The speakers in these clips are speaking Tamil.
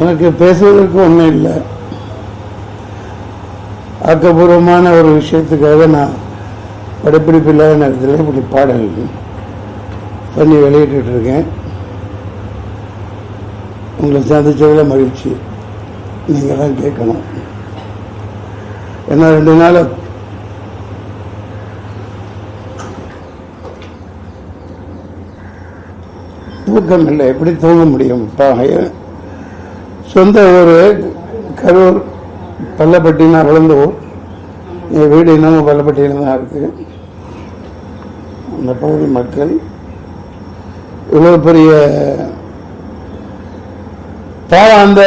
எனக்கு பேசுவதற்கு ஒன்றும் இல்லை. ஆக்கப்பூர்வமான ஒரு விஷயத்துக்காக நான் படப்பிடிப்பு இல்லாத நேரத்தில் இப்படி பாடல் பண்ணி வெளியிட்டு இருக்கேன். உங்களை சந்திச்சதில் மகிழ்ச்சி. நீங்கள் தான் கேட்கணும். ஏன்னா 2 நாள் தூக்கம் இல்லை. எப்படி தூங்க முடியும்? சொந்த ஊர் கரூர், பள்ளப்பட்டினா வளர்ந்த ஊர். என் வீடு இன்னமும் பள்ளப்பட்டியில் தான் இருக்குது. அந்த பகுதி மக்கள் இவ்வளோ பெரிய பாவம். அந்த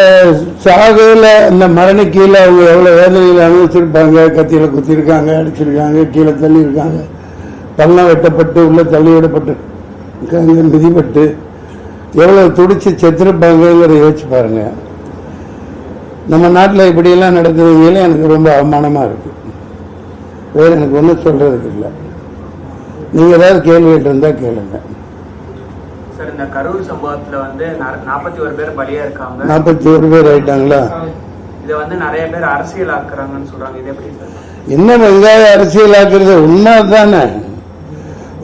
சாகையில் அந்த மரணி கீழே அவங்க எவ்வளோ வேதனையில் அனுபவிச்சிருப்பாங்க. கத்தியில் குத்திருக்காங்க, அடிச்சிருக்காங்க, கீழே தள்ளியிருக்காங்க, பள்ளம் வெட்டப்பட்டு உள்ளே தள்ளி விடப்பட்டு மிதிப்பட்டு எவ்வளோ துடிச்சு செத்துருப்பாங்கிறத யோசிச்சு பாருங்க. நம்ம நாட்டில் இப்படியெல்லாம் நடக்குதுங்களே எனக்கு ரொம்ப அவமானமாக இருக்குது. வேறு எனக்கு ஒன்றும் சொல்கிறதுக்கு இல்லை. நீங்கள் ஏதாவது கேள்விகள் இருந்தால் கேளுங்க. சார், இந்த கரூர் சம்பவத்தில் வந்து 41 பேர் பலியாக இருக்காங்க. 41 பேர் ஆயிட்டாங்களா? இதை வந்து நிறைய பேர் அரசியல் ஆக்குறாங்கன்னு சொல்கிறாங்க. இது எப்படி சார்? என்ன வெங்காய அரசியல் ஆக்குறது? உண்மை தானே.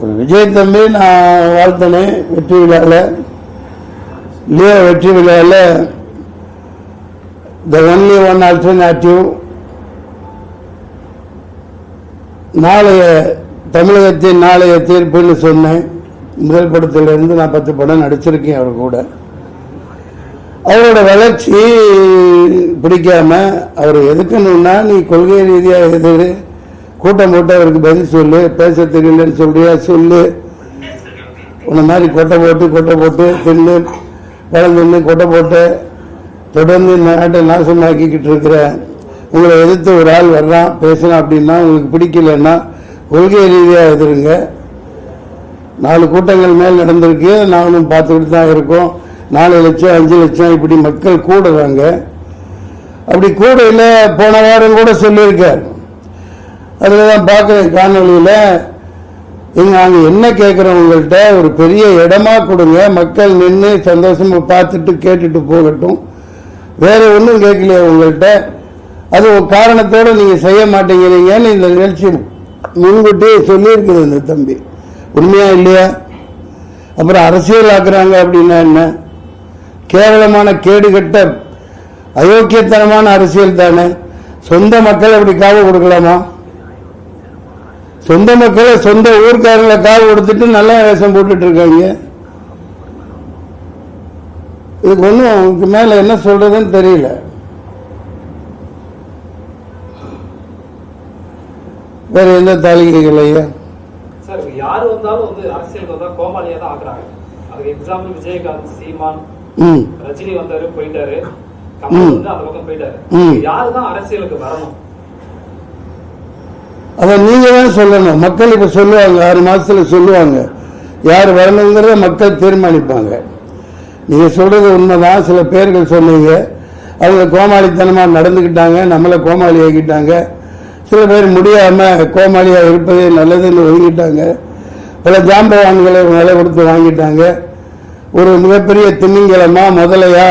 ஒரு விஜய் தம்பி நான் வாழ்த்தனேன் வெற்றி விழாவில். இல்லையா? வெற்றி விழாவில் த ஒன்லி ஒன் ஆல்டர்னேட்டிவ். நாளைய தமிழகத்தின் நாளைய தீர்ப்புன்னு சொன்னேன். முதல் படத்திலிருந்து நான் 10 படம் நடிச்சிருக்கேன் அவர் கூட. அவரோட வளர்ச்சி பிடிக்காம அவர் எதுக்கணும்னா, நீ கொள்கை ரீதியாக எதிர் கூட்டம் போட்டு அவருக்கு பதில் சொல்லு, பேச தெரியலன்னு சொல்றியா சொல்லு. உன்ன மாதிரி கொட்டை போட்டு தின்னு வளர்ந்து கொட்டை போட்டு தொடர்ந்து இந்த நாட்டை நாசமாக்கிக்கிட்டு இருக்கிற உங்களை எதிர்த்து ஒரு ஆள் வர்றான் பேசலாம் அப்படின்னா உங்களுக்கு பிடிக்கலன்னா கொள்கை ரீதியாக எதிருங்க. 4 கூட்டங்கள் மேல் நடந்திருக்கு. நானும் பார்த்துக்கிட்டு தான் இருக்கோம். 4 லட்சம் 5 லட்சம் இப்படி மக்கள் கூடுறாங்க. அப்படி கூடையில் போன வாரம் கூட சொல்லியிருக்கார். அதில் தான் பார்க்குறேன் காணொலியில். நாங்கள் என்ன கேட்குறோம், உங்கள்கிட்ட ஒரு பெரிய இடமா கொடுங்க, மக்கள் நின்று சந்தோஷமாக பார்த்துட்டு கேட்டுட்டு போகட்டும். வேற ஒன்றும் கேட்கலையா உங்கள்கிட்ட? அது ஒரு காரணத்தோடு நீங்கள் செய்ய மாட்டேங்கிறீங்கன்னு இந்த நிகழ்ச்சி முன்கூட்டியே சொல்லியிருக்குது இந்த தம்பி. உண்மையா இல்லையா? அப்புறம் அரசியல் ஆக்குறாங்க அப்படின்னா என்ன? கேவலமான கேடுகட்ட அயோக்கியத்தனமான அரசியல் தானே. சொந்த மக்கள் அப்படி காவு கொடுக்கலாமா? சொந்த மக்களை சொந்த ஊர்க்காரங்களை காவு கொடுத்துட்டு நல்ல வேஷம் போட்டுட்டு இருக்காங்க. இதுக்கு ஒன்றும் இதுக்கு மேல என்ன சொல்றதுன்னு தெரியல. வேற எந்த தாளிகைகள் ஐயா? சார், யாரு வந்தாலும் வந்து அரசியலுக்கு வந்தா கோமாளியா தான் ஆக்குறாங்க. அதுக்கு எக்ஸாம்பிள் விஜயகாந்த், சீமான், ரஜினி வந்தாரு போயிட்டாரு, கமல் வந்து அந்த பக்கம் போயிட்டாரு. யாருதான் அரசியலுக்கு வரணும்? அதை நீங்க தான் சொல்லணும். மக்கள் இப்ப சொல்லுவாங்க, 6 மாசத்துல சொல்லுவாங்க யார் வரணுங்கிறத மக்கள் தீர்மானிப்பாங்க. நீங்க சொல்றது உண்மைதான். சில பேர்கள் சொன்னீங்க, அவங்க கோமாளித்தனமா நடந்துக்கிட்டாங்க, நம்மளை கோமாளி ஆக்கிட்டாங்க. சில பேர் முடியாம கோமாளியா இருப்பதே நல்லதுன்னு ஒதுங்கிட்டாங்க. பல ஜாம்பவான்களை விலை கொடுத்து வாங்கிட்டாங்க. ஒரு மிகப்பெரிய திமிங்கலமா முதலையா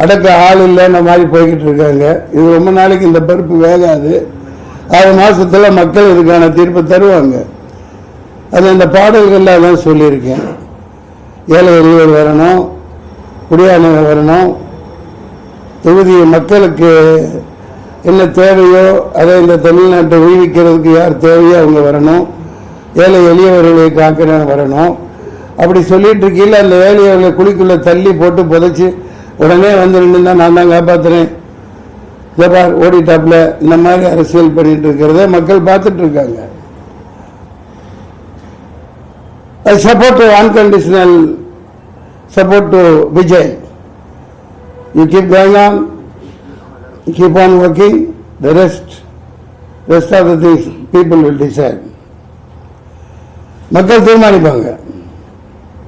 அடக்க ஆள் இல்லைன்ற மாதிரி போய்கிட்டு இருக்காங்க. இது ரொம்ப நாளைக்கு இந்த பருப்பு வேகாது. 6 மாசத்துல மக்கள் இதுக்கான தீர்ப்பு தருவாங்க. அது இந்த பாடல்கள்ல தான் சொல்லியிருக்கேன். ஏழை எளியவர் வரணும், குடியானவர் வரணும், தொகுதி மக்களுக்கு என்ன தேவையோ அதை இந்த தமிழ்நாட்டை உய்விக்கிறதுக்கு யார் தேவையோ அவங்க வரணும், ஏழை எளியவர்களை காக்கிற வரணும். அப்படி சொல்லிட்டு இருக்கீங்கள, அந்த ஏழையவர்களை குழிக்குள்ள தள்ளி போட்டு புதைச்சி உடனே வந்து நின்று நான் தான் காப்பாத்துறேன் ஜபார் ஓடிட்டாப்ல இந்த மாதிரி அரசியல் பண்ணிட்டு இருக்கிறத மக்கள் பார்த்துட்டு இருக்காங்க. I support unconditional support to Vijay. You keep going on, keep on working. The rest of the things people will decide. மக்கள் தீர்மானிப்பாங்க.